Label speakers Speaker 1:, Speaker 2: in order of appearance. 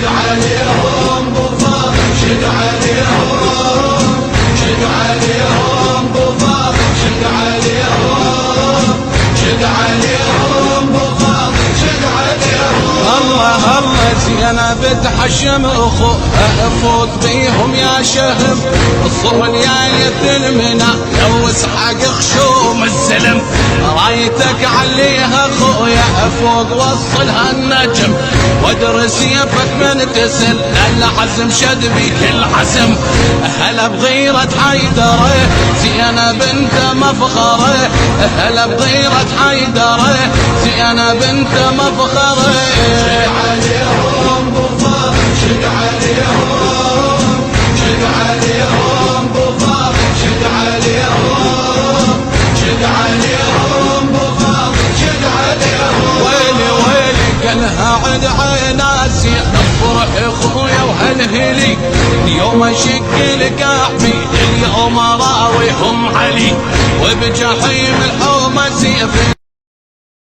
Speaker 1: شد عليهم ابو فاضل شد عليهم شد عليهم ابو فاضل شد عليهم شد عليهم ابو فاضل شد عليهم.
Speaker 2: الله الله زينب بتحشم اخوها افوت بيهم يا شهم الصون يا يد المنى لو اسحق خشوم الزلم رايتك عليها خويا افوق وصلها النجم وادرس سيفك من تسل العزم شد بيك العزم هلا بغيرة حيدره زينب بنت مفخره هلا بغيرة حيدره زينب بنت مفخره.
Speaker 1: شد عليهم ابو فاضل شد عليهم شد عليهم ابو فاضل شد عليهم شد عليهم ابو فاضل شد عليهم.
Speaker 2: ويلي ويلي قالها عد عيناسي افرح اخويا وهالهلي اليوم اشق لك احمي اليوم راويهم علي وبجحيم الحومه سيفي